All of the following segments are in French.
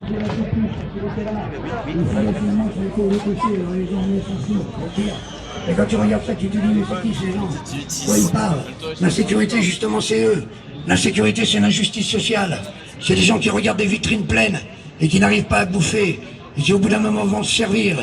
Et quand tu regardes ça, tu te dis, mais c'est qui ces gens? Quoi ils parlent? L'insécurité, justement, c'est eux. L'insécurité, c'est l'injustice sociale. C'est des gens qui regardent des vitrines pleines et qui n'arrivent pas à bouffer et qui, au bout d'un moment, vont se servir.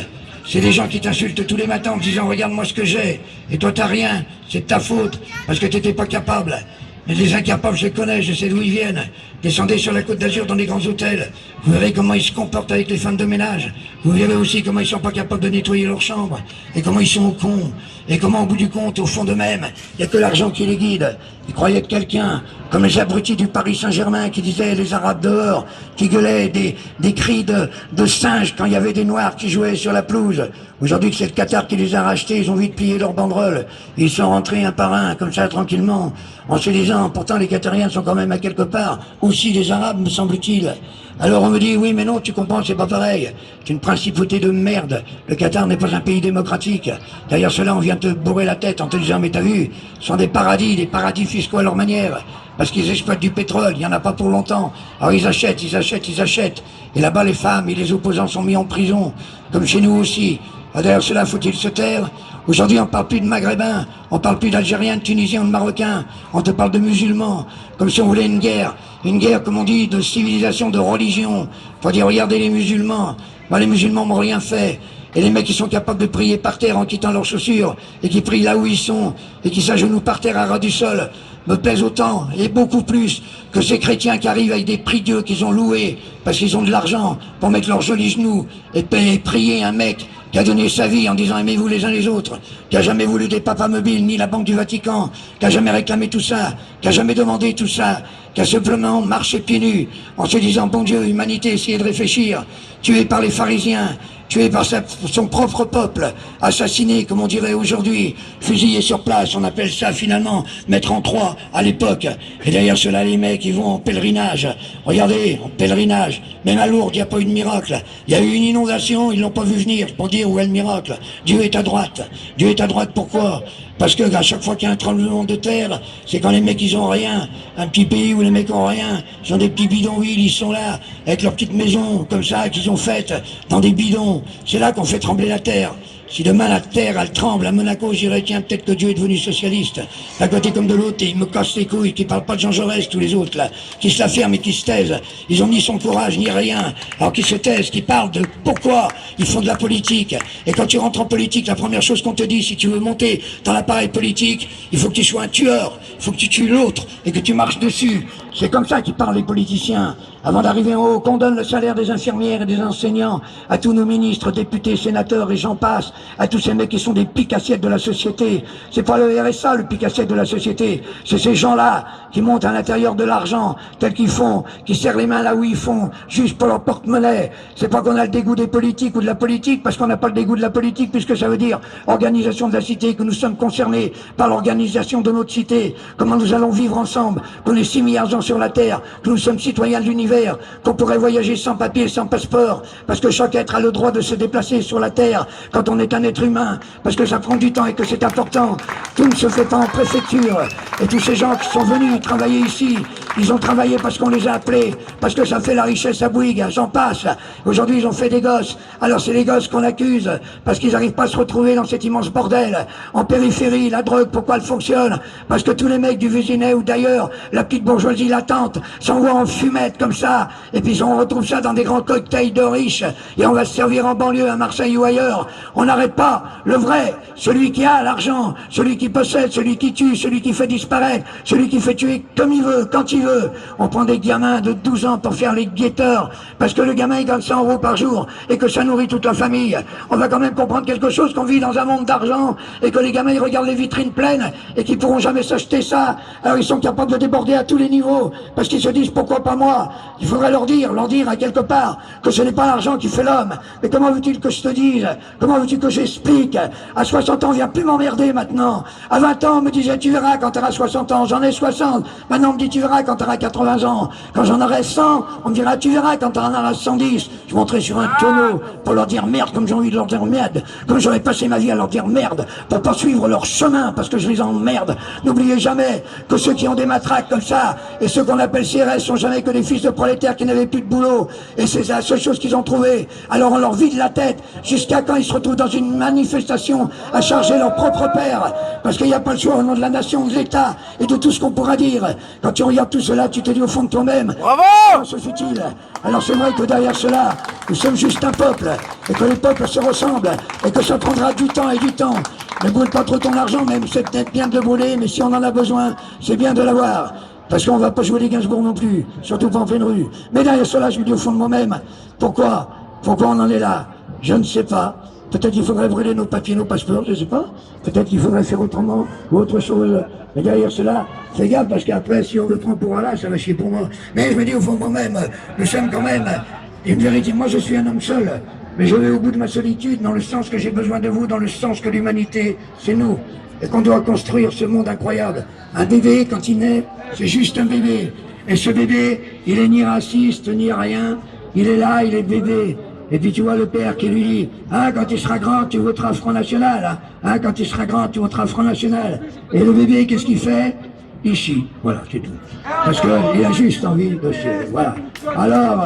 C'est des gens qui t'insultent tous les matins en disant, regarde-moi ce que j'ai. Et toi, t'as rien. C'est de ta faute parce que t'étais pas capable. Mais les incapables, je les connais, je sais d'où ils viennent. Descendez sur la Côte d'Azur dans des grands hôtels. Vous verrez comment ils se comportent avec les femmes de ménage. Vous verrez aussi comment ils sont pas capables de nettoyer leur chambre. Et comment ils sont au con. Et comment, au bout du compte, au fond d'eux-mêmes, il n'y a que l'argent qui les guide. Ils croyaient être quelqu'un, comme les abrutis du Paris Saint-Germain qui disaient les Arabes dehors, qui gueulaient des cris de singes quand il y avait des Noirs qui jouaient sur la pelouse. Aujourd'hui que c'est le Qatar qui les a rachetés, ils ont vite plié leurs banderoles. Ils sont rentrés un par un, comme ça, tranquillement, en se disant, pourtant les Qatariens sont quand même à quelque part aussi des Arabes, me semble-t-il. Alors on me dit, oui mais non, tu comprends, c'est pas pareil. C'est une principauté de merde. Le Qatar n'est pas un pays démocratique. Derrière cela, on vient te bourrer la tête en te disant, mais t'as vu, ce sont des paradis fiscaux à leur manière. Parce qu'ils exploitent du pétrole, il n'y en a pas pour longtemps. Alors ils achètent. Et là-bas, les femmes et les opposants sont mis en prison, comme chez nous aussi. Derrière cela, faut-il se taire? Aujourd'hui, on ne parle plus de Maghrébins, on ne parle plus d'Algériens, de Tunisiens ou de Marocains, on te parle de musulmans, comme si on voulait une guerre, comme on dit, de civilisation, de religion. Faut dire, regardez les musulmans, moi les musulmans m'ont rien fait. Et les mecs qui sont capables de prier par terre en quittant leurs chaussures, et qui prient là où ils sont, et qui s'agenouillent par terre à ras du sol, me plaisent autant, et beaucoup plus, que ces chrétiens qui arrivent avec des prie-dieux qu'ils ont loués, parce qu'ils ont de l'argent, pour mettre leurs jolis genoux, et prier un mec qui a donné sa vie en disant aimez-vous les uns les autres, qui a jamais voulu des papas mobiles ni la Banque du Vatican, qui a jamais réclamé tout ça, qui a jamais demandé tout ça, qui a simplement marché pieds nus en se disant bon Dieu, humanité, essayez de réfléchir, tué par les pharisiens, tué par son propre peuple, assassiné, comme on dirait aujourd'hui, fusillé sur place, on appelle ça finalement mettre en croix à l'époque. Et derrière cela, les mecs, ils vont en pèlerinage. Regardez, en pèlerinage, même à Lourdes, il n'y a pas eu de miracle. Il y a eu une inondation, ils l'ont pas vu venir, pour dire où est le miracle. Dieu est à droite. Dieu est à droite, pourquoi? Parce que à chaque fois qu'il y a un tremblement de terre, c'est quand les mecs ils ont rien. Un petit pays où les mecs ont rien, ils ont des petits bidonvilles, ils sont là, avec leurs petites maisons, comme ça, qu'ils ont faites dans des bidons. C'est là qu'on fait trembler la terre. Si demain la terre, elle tremble, à Monaco, je dirais, tiens, peut-être que Dieu est devenu socialiste. D'un côté comme de l'autre, et ils me cassent les couilles, qui parlent pas de Jean Jaurès, tous les autres, là, qui se la ferment et qui se taisent. Ils ont ni son courage, ni rien. Alors qu'ils se taisent, qui parlent de pourquoi ils font de la politique. Et quand tu rentres en politique, la première chose qu'on te dit, si tu veux monter dans l'appareil politique, il faut que tu sois un tueur, il faut que tu tues l'autre et que tu marches dessus. C'est comme ça qu'ils parlent les politiciens. Avant d'arriver en haut, qu'on donne le salaire des infirmières et des enseignants à tous nos ministres, députés, sénateurs et j'en passe, à tous ces mecs qui sont des pics-assiettes de la société. C'est pas le RSA, le pic-assiette de la société. C'est ces gens-là qui montent à l'intérieur de l'argent, tel qu'ils font, qui serrent les mains là où ils font, juste pour leur porte-monnaie. C'est pas qu'on a le dégoût des politiques ou de la politique, parce qu'on n'a pas le dégoût de la politique, puisque ça veut dire organisation de la cité, que nous sommes concernés par l'organisation de notre cité, comment nous allons vivre ensemble, qu'on est 6 milliards de gens sur la Terre, que nous sommes citoyens de l'univers, qu'on pourrait voyager sans papier, sans passeport, parce que chaque être a le droit de se déplacer sur la Terre quand on est un être humain, parce que ça prend du temps et que c'est important. Tout ne se fait pas en préfecture. Et tous ces gens qui sont venus travailler ici, ils ont travaillé parce qu'on les a appelés, parce que ça fait la richesse à Bouygues, j'en passe. Aujourd'hui, ils ont fait des gosses. Alors c'est les gosses qu'on accuse, parce qu'ils n'arrivent pas à se retrouver dans cet immense bordel. En périphérie, la drogue, pourquoi elle fonctionne? Parce que tous les mecs du Vésinet ou d'ailleurs, la petite bourgeoisie latente, s'envoient en fumette comme ça, et puis on retrouve ça dans des grands cocktails de riches, et on va se servir en banlieue, à Marseille ou ailleurs. On n'arrête pas. Le vrai, celui qui a l'argent, celui qui possède, celui qui tue, celui qui fait disparaître, celui qui fait tuer comme il veut, quand il veut. On prend des gamins de 12 ans pour faire les guetteurs, parce que le gamin il gagne 100 € par jour, et que ça nourrit toute la famille. On va quand même comprendre quelque chose, qu'on vit dans un monde d'argent, et que les gamins ils regardent les vitrines pleines, et qu'ils pourront jamais s'acheter ça. Alors ils sont capables de déborder à tous les niveaux, parce qu'ils se disent pourquoi pas moi. Il faudrait leur dire à quelque part, que ce n'est pas l'argent qui fait l'homme. Mais comment veux-tu que je te dise? Comment veux-tu que j'explique? À 60 ans, viens plus m'emmerder maintenant. À 20 ans, me disais-tu, verras quand tu auras 60 ans, j'en ai 60. Maintenant on me dit tu verras quand tu auras 80 ans. Quand j'en aurai 100, on me dira tu verras quand tu en auras 110. Je monterai sur un tonneau pour leur dire merde comme j'ai envie de leur dire merde. Comme j'aurais passé ma vie à leur dire merde pour pas suivre leur chemin parce que je les emmerde. N'oubliez jamais que ceux qui ont des matraques comme ça et ceux qu'on appelle CRS sont jamais que des fils de prolétaires qui n'avaient plus de boulot. Et c'est la seule chose qu'ils ont trouvé. Alors on leur vide la tête jusqu'à quand ils se retrouvent dans une manifestation à charger leur propre père. Parce qu'il n'y a pas le choix au nom de la nation, de l'État et de tout ce qu'on pourra dire. Quand tu regardes tout cela, tu te dis au fond de toi-même, bravo! Comment se fait-il? Alors c'est vrai que derrière cela, nous sommes juste un peuple, et que les peuples se ressemblent, et que ça prendra du temps et du temps. Ne brûle pas trop ton argent, même c'est peut-être bien de le brûler, mais si on en a besoin, c'est bien de l'avoir. Parce qu'on va pas jouer les Gainsbourg non plus, surtout pas en pleine rue. Mais derrière cela, je me dis au fond de moi-même, pourquoi on en est là? Je ne sais pas. Peut-être qu'il faudrait brûler nos papiers, nos passeports, je ne sais pas. Peut-être qu'il faudrait faire autrement ou autre chose. Mais derrière cela, fais gaffe parce qu'après, si on le prend pour Allah, ça va chier pour moi. Mais je me dis au fond de moi-même, nous sommes quand même une vérité. Moi, je suis un homme seul, mais je vais au bout de ma solitude dans le sens que j'ai besoin de vous, dans le sens que l'humanité, c'est nous. Et qu'on doit construire ce monde incroyable. Un bébé, quand il naît, c'est juste un bébé. Et ce bébé, il est ni raciste, ni rien. Il est là, il est bébé. Et puis tu vois le père qui lui dit, hein, quand tu seras grand, tu voteras Front National, hein, quand tu seras grand, tu voteras Front National. Et le bébé, qu'est-ce qu'il fait? Il chie, voilà, c'est tout. Parce qu'il a juste envie de se... Voilà. Alors,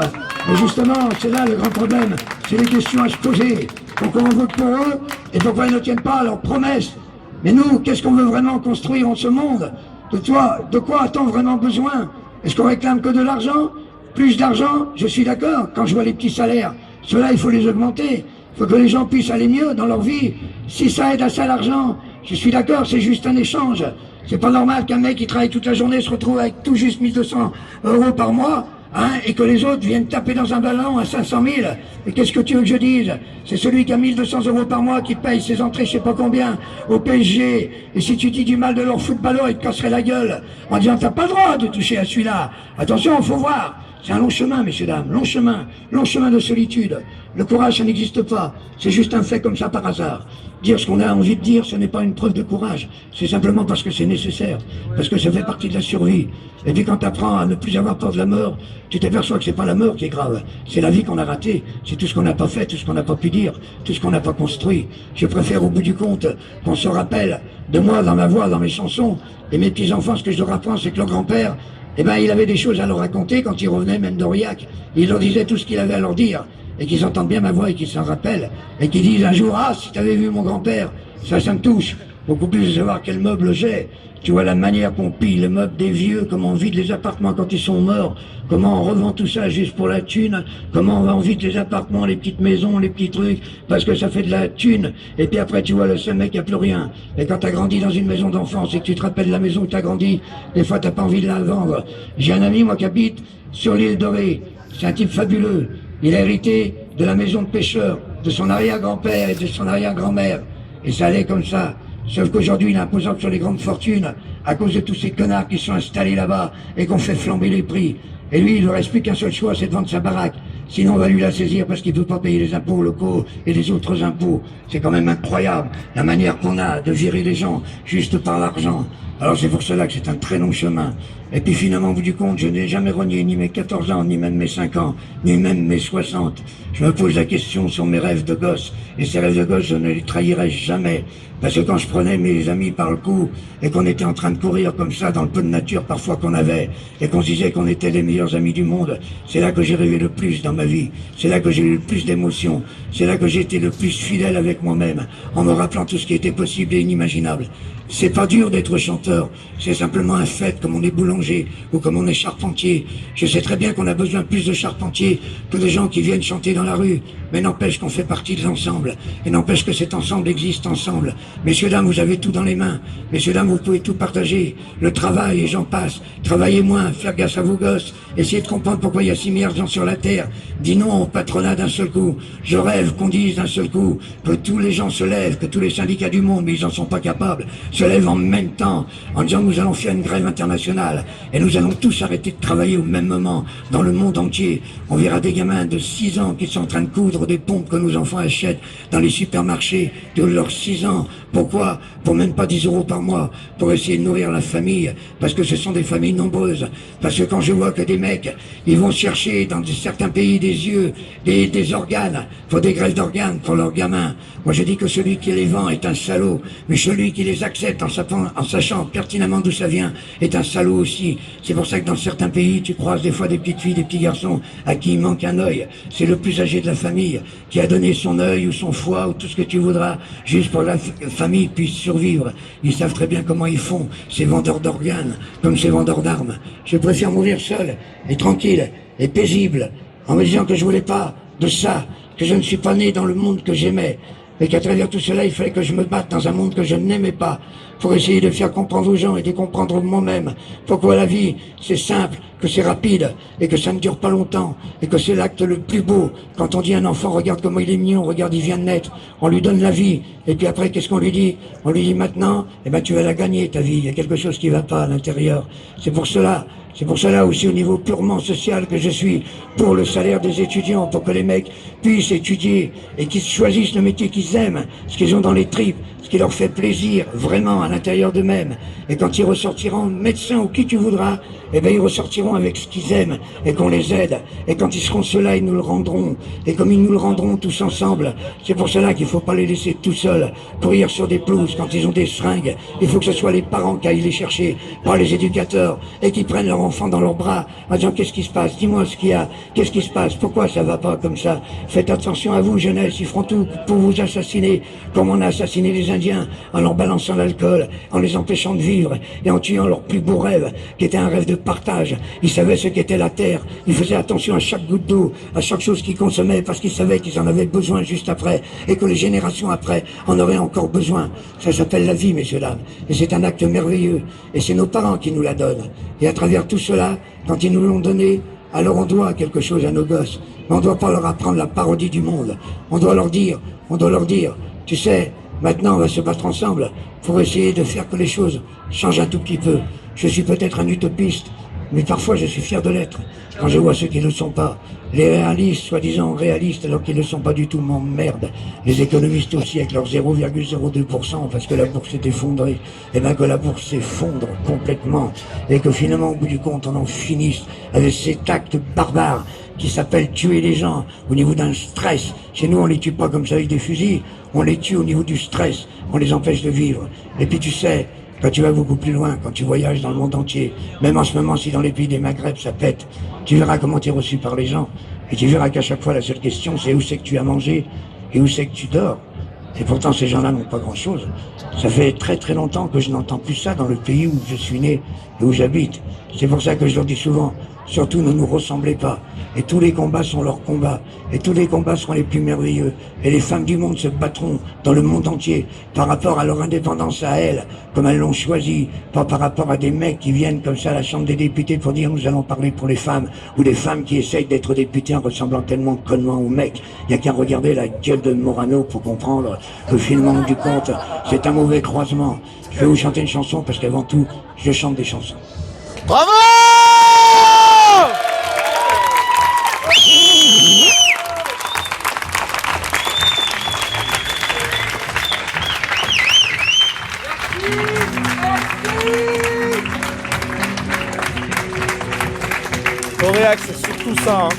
justement, c'est là le grand problème, c'est les questions à se poser. Pourquoi on vote pour eux, et pourquoi ils ne tiennent pas à leurs promesses? Mais nous, qu'est-ce qu'on veut vraiment construire en ce monde? De quoi a-t-on vraiment besoin? Est-ce qu'on réclame que de l'argent? Plus d'argent, je suis d'accord, quand je vois les petits salaires. Cela, il faut les augmenter. Il faut que les gens puissent aller mieux dans leur vie. Si ça aide à ça l'argent, je suis d'accord, c'est juste un échange. C'est pas normal qu'un mec qui travaille toute la journée se retrouve avec tout juste 1200 € par mois, hein, et que les autres viennent taper dans un ballon à 500 000. Et qu'est-ce que tu veux que je dise? C'est celui qui a 1200 € par mois qui paye ses entrées je sais pas combien au PSG. Et si tu dis du mal de leur footballeur, il te casserait la gueule en disant t'as pas le droit de toucher à celui-là. Attention, faut voir. C'est un long chemin, messieurs, dames, long chemin de solitude. Le courage, ça n'existe pas. C'est juste un fait comme ça par hasard. Dire ce qu'on a envie de dire, ce n'est pas une preuve de courage. C'est simplement parce que c'est nécessaire, parce que ça fait partie de la survie. Et puis quand tu apprends à ne plus avoir peur de la mort, tu t'aperçois que c'est pas la mort qui est grave. C'est la vie qu'on a ratée. C'est tout ce qu'on n'a pas fait, tout ce qu'on n'a pas pu dire, tout ce qu'on n'a pas construit. Je préfère au bout du compte qu'on se rappelle de moi dans ma voix, dans mes chansons. Et mes petits-enfants, ce que je leur apprends, c'est que leur grand-père, eh ben, il avait des choses à leur raconter quand il revenait même d'Aurillac. Il leur disait tout ce qu'il avait à leur dire. Et qu'ils entendent bien ma voix et qu'ils s'en rappellent. Et qu'ils disent un jour, ah, si tu avais vu mon grand-père, ça me touche. Beaucoup plus de savoir quel meuble j'ai. Tu vois la manière qu'on pille les meubles des vieux, comment on vide les appartements quand ils sont morts, comment on revend tout ça juste pour la thune, comment on vide les appartements, les petites maisons, les petits trucs, parce que ça fait de la thune. Et puis après, tu vois, le seul mec qui a plus rien. Et quand t'as grandi dans une maison d'enfance et que tu te rappelles la maison où t'as grandi, des fois t'as pas envie de la vendre. J'ai un ami, moi, qui habite sur l'île Dorée. C'est un type fabuleux. Il a hérité de la maison de pêcheur, de son arrière-grand-père et de son arrière-grand-mère. Et ça allait comme ça. Sauf qu'aujourd'hui, il est imposant sur les grandes fortunes à cause de tous ces connards qui sont installés là-bas et qu'on fait flamber les prix. Et lui, il ne reste plus qu'un seul choix, c'est de vendre sa baraque. Sinon, on va lui la saisir parce qu'il ne peut pas payer les impôts locaux et les autres impôts. C'est quand même incroyable, la manière qu'on a de virer les gens juste par l'argent. Alors c'est pour cela que c'est un très long chemin. Et puis finalement, au bout du compte, je n'ai jamais renié ni mes 14 ans, ni même mes 5 ans, ni même mes 60. Je me pose la question sur mes rêves de gosse. Et ces rêves de gosse, je ne les trahirai jamais. Parce que quand je prenais mes amis par le cou, et qu'on était en train de courir comme ça dans le peu de nature parfois qu'on avait, et qu'on se disait qu'on était les meilleurs amis du monde, c'est là que j'ai rêvé le plus dans ma vie. C'est là que j'ai eu le plus d'émotions. C'est là que j'ai été le plus fidèle avec moi-même, en me rappelant tout ce qui était possible et inimaginable. C'est pas dur d'être chanteur, c'est simplement un fait, comme on est boulanger ou comme on est charpentier. Je sais très bien qu'on a besoin plus de charpentiers que de gens qui viennent chanter dans la rue, mais n'empêche qu'on fait partie de l'ensemble, et n'empêche que cet ensemble existe ensemble. Messieurs, dames, vous avez tout dans les mains. Messieurs, dames, vous pouvez tout partager. Le travail, et j'en passe. Travaillez moins, faire gaffe à vos gosses. Essayez de comprendre pourquoi il y a 6 milliards de gens sur la Terre. Dis non au patronat d'un seul coup. Je rêve qu'on dise d'un seul coup que tous les gens se lèvent, que tous les syndicats du monde, mais ils n'en sont pas capables, se lèvent en même temps en disant nous allons faire une grève internationale. et nous allons tous arrêter de travailler au même moment dans le monde entier. On verra des gamins de 6 ans qui sont en train de coudre des pompes que nos enfants achètent dans les supermarchés de leurs 6 ans. Pourquoi? Pour même pas 10 € par mois, pour essayer de nourrir la famille, parce que ce sont des familles nombreuses. Parce que quand je vois que des mecs, ils vont chercher dans certains pays des yeux, des organes, pour des greffes d'organes pour leurs gamins. Moi je dis que celui qui les vend est un salaud, mais celui qui les accepte en sachant pertinemment d'où ça vient est un salaud aussi. C'est pour ça que dans certains pays, tu croises des fois des petites filles, des petits garçons à qui il manque un œil. C'est le plus âgé de la famille qui a donné son œil ou son foie ou tout ce que tu voudras, juste pour que la famille puisse survivre. Ils savent très bien comment ils font, ces vendeurs d'organes, comme ces vendeurs d'armes. Je préfère mourir seul et tranquille et paisible, en me disant que je voulais pas de ça, que je ne suis pas né dans le monde que j'aimais, mais qu'à travers tout cela, il fallait que je me batte dans un monde que je n'aimais pas, pour essayer de faire comprendre aux gens et de comprendre moi-même pourquoi la vie, c'est simple, que c'est rapide, et que ça ne dure pas longtemps, et que c'est l'acte le plus beau. Quand on dit à un enfant, regarde comment il est mignon, regarde, il vient de naître, on lui donne la vie, et puis après, qu'est-ce qu'on lui dit? On lui dit maintenant, eh ben, tu vas la gagner, ta vie, il y a quelque chose qui va pas à l'intérieur. C'est pour cela aussi au niveau purement social que je suis pour le salaire des étudiants, pour que les mecs puissent étudier et qu'ils choisissent le métier qu'ils aiment, ce qu'ils ont dans les tripes, ce qui leur fait plaisir vraiment à l'intérieur d'eux-mêmes. Et quand ils ressortiront médecins ou qui tu voudras, eh bien ils ressortiront avec ce qu'ils aiment et qu'on les aide. Et quand ils seront ceux-là, ils nous le rendront. Et comme ils nous le rendront tous ensemble, c'est pour cela qu'il ne faut pas les laisser tout seuls courir sur des pelouses quand ils ont des seringues. Il faut que ce soit les parents qui aillent les chercher, pas les éducateurs, et qui prennent leur enfant dans leurs bras en disant qu'est-ce qui se passe, dis-moi ce qu'il y a, qu'est-ce qui se passe, pourquoi ça va pas comme ça. Faites attention à vous, jeunesse, ils feront tout pour vous assassiner, comme on a assassiné les Indiens, en leur balançant l'alcool, en les empêchant de vivre, et en tuant leur plus beau rêve, qui était un rêve de partage. Ils savaient ce qu'était la terre, ils faisaient attention à chaque goutte d'eau, à chaque chose qu'ils consommaient, parce qu'ils savaient qu'ils en avaient besoin juste après, et que les générations après en auraient encore besoin. Ça s'appelle la vie, messieurs, dames, et c'est un acte merveilleux, et c'est nos parents qui nous la donnent. Et à travers tout cela, quand ils nous l'ont donné, alors on doit quelque chose à nos gosses, mais on ne doit pas leur apprendre la parodie du monde. On doit leur dire, tu sais, maintenant on va se battre ensemble pour essayer de faire que les choses changent un tout petit peu. Je suis peut-être un utopiste, mais parfois je suis fier de l'être. Quand je vois ceux qui ne le sont pas, les réalistes, soi-disant réalistes, alors qu'ils ne le sont pas du tout, m'emmerdent. Les économistes aussi, avec leurs 0,02%, parce que la bourse est effondrée. Et bien que la bourse s'effondre complètement, et que finalement, au bout du compte, on en finisse avec cet acte barbare qui s'appelle tuer les gens au niveau d'un stress. Chez nous, on les tue pas comme ça avec des fusils, on les tue au niveau du stress, on les empêche de vivre. Et puis tu sais, quand tu vas beaucoup plus loin, quand tu voyages dans le monde entier, même en ce moment, si dans les pays des Maghreb ça pète, tu verras comment tu es reçu par les gens. Et tu verras qu'à chaque fois, la seule question, c'est où c'est que tu as mangé et où c'est que tu dors. Et pourtant, ces gens-là n'ont pas grand-chose. Ça fait très très longtemps que je n'entends plus ça dans le pays où je suis né et où j'habite. C'est pour ça que je leur dis souvent, surtout ne nous ressemblez pas. Et tous les combats sont leurs combats. Et tous les combats seront les plus merveilleux. Et les femmes du monde se battront dans le monde entier par rapport à leur indépendance à elles, comme elles l'ont choisi, pas par rapport à des mecs qui viennent comme ça à la Chambre des députés pour dire nous allons parler pour les femmes, ou des femmes qui essayent d'être députés en ressemblant tellement connement aux mecs. Il n'y a qu'à regarder la gueule de Morano pour comprendre que finalement du compte, c'est un mauvais croisement. Je vais vous chanter une chanson parce qu'avant tout, je chante des chansons. Bravo! Coréac, c'est surtout ça. Hein.